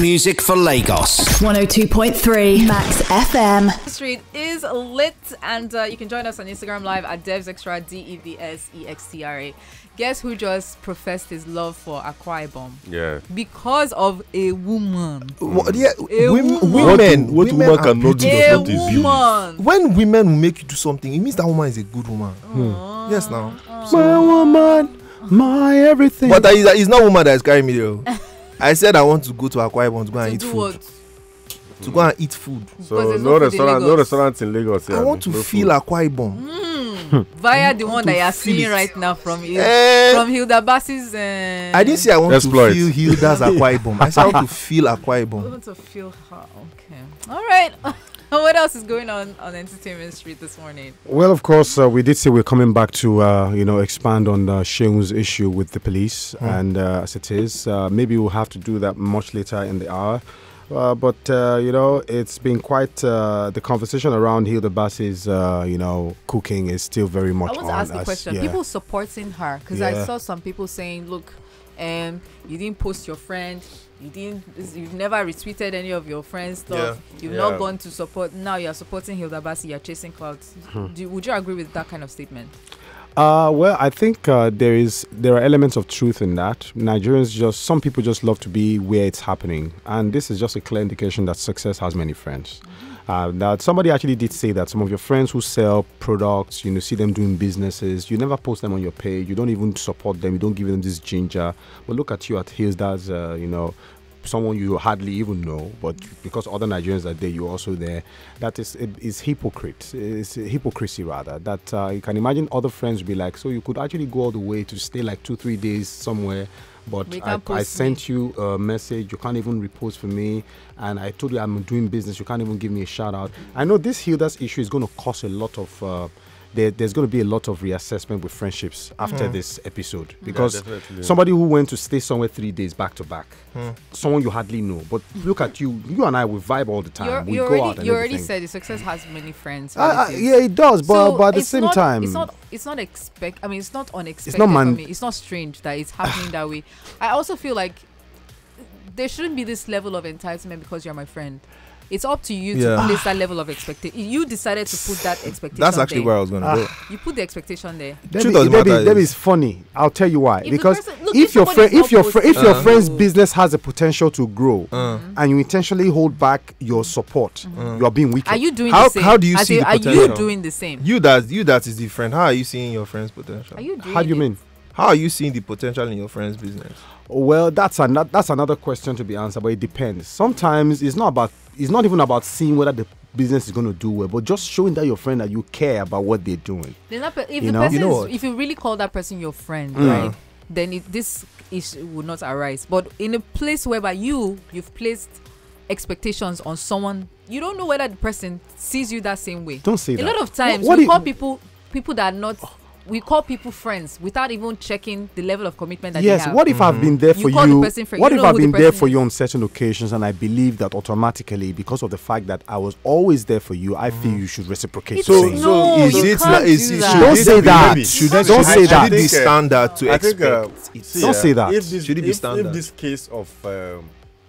music for Lagos. 102.3 Max FM. Street is lit, and you can join us on Instagram Live at DevsExtra, DEVSEXTRA. Guess who just professed his love for Akwa Ibom? Yeah. Because of a woman. Yeah, women. What woman cannot do does not is woman. When women will make you do something, it means that woman is a good woman. Yes, now. my woman, my everything. But it's not woman that is carrying me though. I said I want to go to Akwa Ibom to go and eat food. What? To go and eat food. So no restaurants in Lagos. I want to feel Akwa Ibom. Via the one that you are seeing right now from Hilda Bassi's. I didn't say I want to feel Hilda's Akwa Ibom. I said I want to feel Akwa Ibom. I want to feel her. Okay. All right. What else is going on Entertainment Street this morning? Well, of course, we did say we're coming back to, expand on Seun's issue with the police. And as it is, maybe we'll have to do that much later in the hour. But it's been quite, the conversation around Hilda Bassi's, cooking is still very much on. I want to ask a question. Yeah. People supporting her, because I saw some people saying, look, you didn't post your friend. You've never retweeted any of your friends' stuff. You've not gone to support. Now you're supporting Hilda Bassi. You're chasing clouds. Would you agree with that kind of statement? Well, I think there are elements of truth in that. Nigerians some people just love to be where it's happening, and this is just a clear indication that success has many friends. That somebody actually did say that some of your friends who sell products, see them doing businesses, you never post them on your page, you don't even support them, you don't give them this ginger. But look at you at Hilda's, someone you hardly even know, but because other Nigerians are there, you're also there. That is hypocrite. It's hypocrisy rather. That you can imagine other friends be like, so you could actually go all the way to stay like 2-3 days somewhere, but I sent you a message, you can't even repost for me, and I told you I'm doing business, you can't even give me a shout out. I know this Hilda's issue is going to cause a lot of there's going to be a lot of reassessment with friendships after this episode, because somebody who went to stay somewhere 3 days back to back, someone you hardly know, but look at you and I, we vibe all the time. We go out and you already said the success has many friends. Yeah, it does, but at the same time, it's not unexpected. It's not for me. It's not strange that it's happening that way. I also feel like there shouldn't be this level of entitlement because you're my friend. It's up to you to place that level of expectation. You decided to put that expectation. That's actually where I was going to go. You put the expectation there. Debbie is funny. I'll tell you why. Because if your friend's business has the potential to grow, and you intentionally hold back your support, you are being wicked. Are you doing the same? How do you see the potential? Are you doing the same? You that is different. How are you seeing your friend's potential? How do you mean? How are you seeing the potential in your friend's business? Well, that's another question to be answered, but it depends. Sometimes it's not even about seeing whether the business is going to do well, but just showing that your friend that you care about what they're doing. If you really call that person your friend, right, then this issue would not arise. But in a place whereby you've placed expectations on someone, you don't know whether the person sees you that same way. Don't say that. A lot of times we call people that are not. We call people friends without even checking the level of commitment that they have. Yes, what if I've been there for you? What if I've been there for you on certain occasions, and I believe that automatically, because of the fact that I was always there for you, I feel you should reciprocate. Don't say that. Should it be standard to expect? Don't say that. Should it be standard? If this case of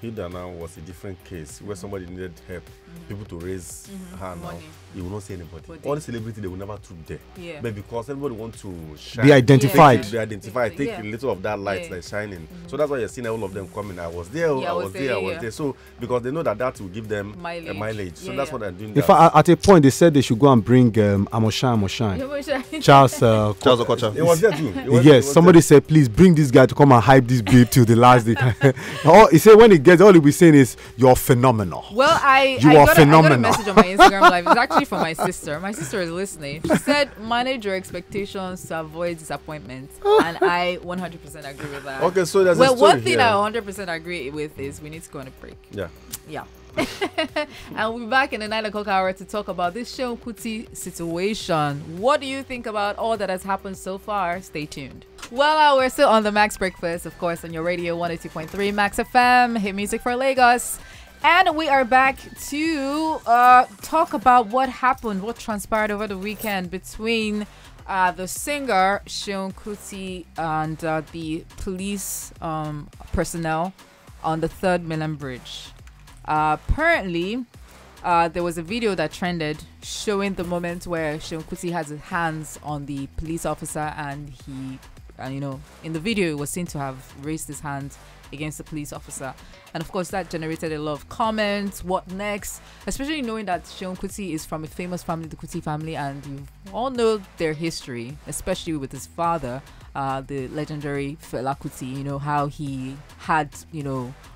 Hilda now was a different case where somebody needed help, people to raise her now, you will not see anybody. All the celebrity, they will never troop there. Yeah. But because everybody wants to shine, be identified. Take a little of that light that's shining. So that's why you're seeing all of them coming. I was there, I was there. So because they know that will give them a mileage. So that's what I'm doing. In fact, at a point they said they should go and bring Amoshan. Charles Okocha. It was there too. Yes, somebody said, please bring this guy to come and hype this babe till the last day. He said when he gets, all he'll be saying is, you're phenomenal. Well, I got a message on my Instagram live. It's actually from my sister. My sister is listening. She said, manage your expectations to avoid disappointment. And I 100% agree with that. Okay, so there's a story one thing here. I 100% agree with is we need to go on a break. Yeah. And we'll be back in the 9 o'clock hour to talk about this Seun Kuti situation. What do you think about all that has happened so far? Stay tuned. Well, we're still on the Max Breakfast, of course, on your radio 102.3 Max FM, hit music for Lagos. And we are back to talk about what happened, what transpired over the weekend between the singer Seun Kuti and the police personnel on the 3rd Mainland Bridge. Apparently, there was a video that trended showing the moment where Seun Kuti has his hands on the police officer, and in the video, it was seen to have raised his hand against the police officer. And of course, that generated a lot of comments. What next? Especially knowing that Seun Kuti is from a famous family, the Kuti family, and you all know their history, especially with his father, the legendary Fela Kuti, how he had,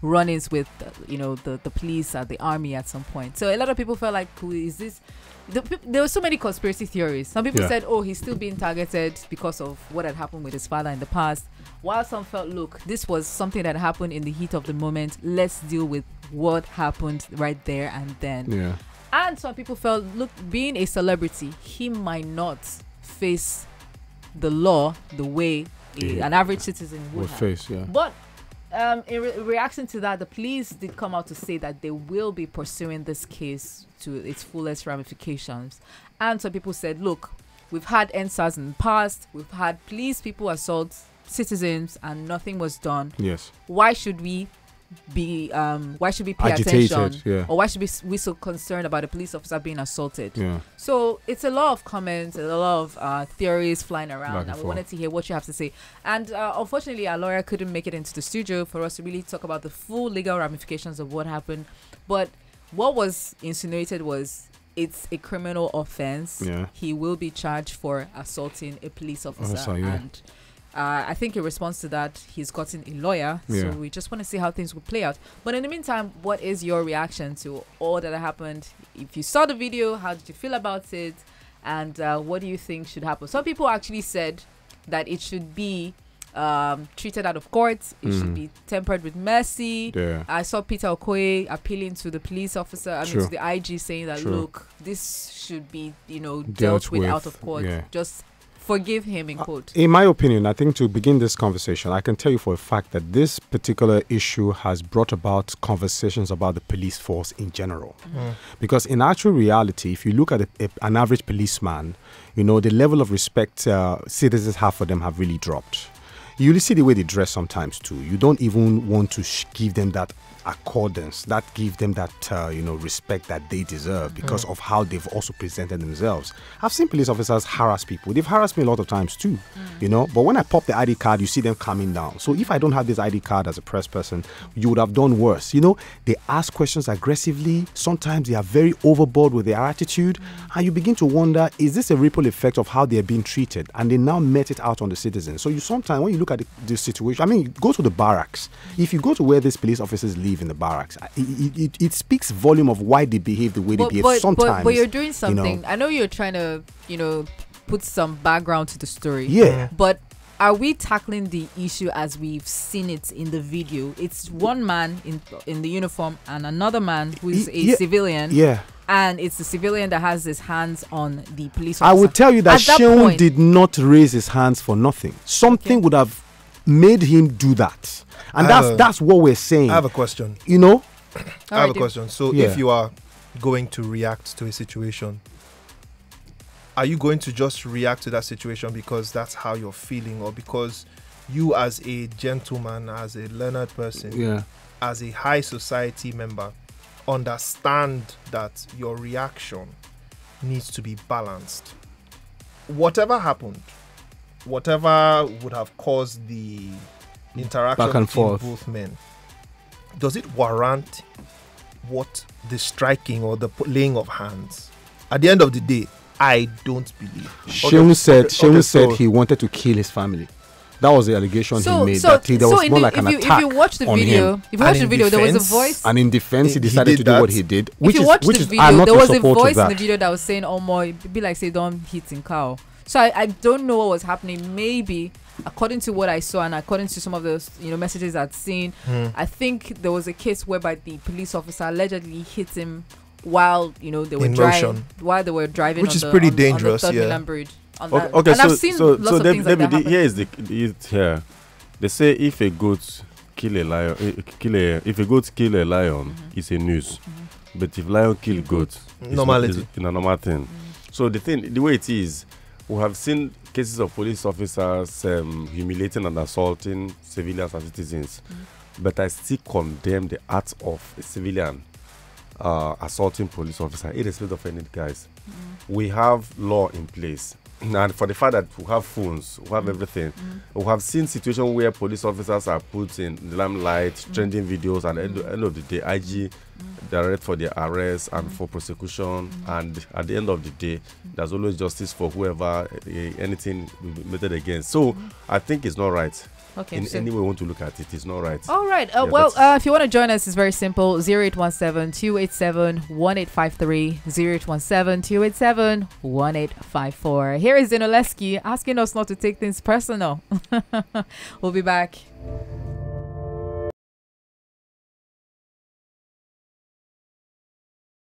run-ins with, the police, the army at some point. So a lot of people felt like, who is this? There were so many conspiracy theories. Some people said, he's still being targeted because of what had happened with his father in the past. While some felt, look, this was something that happened in the heat of the moment. Let's deal with what happened right there and then. Yeah. And some people felt, look, being a celebrity, he might not face the law the way an average citizen would face. Yeah. But in reaction to that, the police did come out to say that they will be pursuing this case to its fullest ramifications. And some people said, look, we've had NSAS in the past. We've had people assault citizens and nothing was done. Yes. Why should we pay attention? Yeah. Or why should we so concerned about a police officer being assaulted? Yeah. So it's a lot of comments, a lot of theories flying around, and we wanted to hear what you have to say. And unfortunately, our lawyer couldn't make it into the studio for us to really talk about the full legal ramifications of what happened. But what was insinuated was it's a criminal offense. Yeah. He will be charged for assaulting a police officer. And I think in response to that, he's gotten a lawyer. Yeah. So we just want to see how things will play out. But in the meantime, what is your reaction to all that happened? If you saw the video, how did you feel about it? And what do you think should happen? Some people actually said that it should be treated out of court. It should be tempered with mercy. Yeah. I saw Peter Okoye appealing to the police officer, to the IG, saying that, look, this should be, dealt with out of court. Yeah. Just forgive him, in quote. In my opinion, I think to begin this conversation, I can tell you for a fact that this particular issue has brought about conversations about the police force in general. Because in actual reality, if you look at an average policeman, the level of respect citizens have for them have really dropped. You see the way they dress sometimes too. You don't even want to give them that accordance, that give them that respect that they deserve because of how they've also presented themselves. I've seen police officers harass people. They've harassed me a lot of times too, but when I pop the ID card, you see them calming down. So if I don't have this ID card as a press person, you would have done worse. They ask questions aggressively. Sometimes they are very overboard with their attitude, and you begin to wonder, is this a ripple effect of how they're being treated? And they now met it out on the citizens. So sometimes when you look at the situation, go to the barracks. If you go to where these police officers live in the barracks, it speaks volume of why they behave the way they behave sometimes. But you're doing something. I know you're trying to, put some background to the story. Yeah. But are we tackling the issue as we've seen it in the video? It's one man in the uniform and another man who is a civilian. Yeah. And it's the civilian that has his hands on the police officer. I would tell you that Seun did not raise his hands for nothing. Something would have made him do that. And that's what we're saying. I have a question. I have a question. So if you are going to react to a situation, are you going to just react to that situation because that's how you're feeling, or because you as a gentleman, as a learned person, as a high society member, understand that your reaction needs to be balanced? Whatever happened, whatever would have caused the interaction back and between both men, does it warrant what the striking or the laying of hands? At the end of the day, I don't believe. Seun said he wanted to kill his family. That was the allegation he made. That there was more like an attack. If you watch the video, there was a voice. And in defense, he decided to do what he did. If you watch the video, there was a voice in the video that was saying, "Oh my, be like say don't hit in cow." So I don't know what was happening. Maybe according to what I saw and according to some of the messages I'd seen, I think there was a case whereby the police officer allegedly hit him while they were driving, which is pretty dangerous. Okay, and I've seen lots of things like that happen. Here is here. They say if a goat kill a lion, if a goat kill a lion, it's a news. But if lion kill goat, it's a normal thing. So the way it is, we have seen cases of police officers humiliating and assaulting civilians and citizens. but I still condemn the act of a civilian assaulting police officer, irrespective of any guys. We have law in place. And for the fact that we have phones, we have everything, we have seen situations where police officers are put in the limelight, trending videos, and at the end of the day, IG direct for their arrest and for prosecution, and at the end of the day, there's always justice for whoever anything will be meted against. So I think it's not right. Okay, in any way we want to look at it, it's not right. All right. If you want to join us, it's very simple. 0817-287-1853, 0817-287-1854. Here is Zinoleski asking us not to take things personal. We'll be back.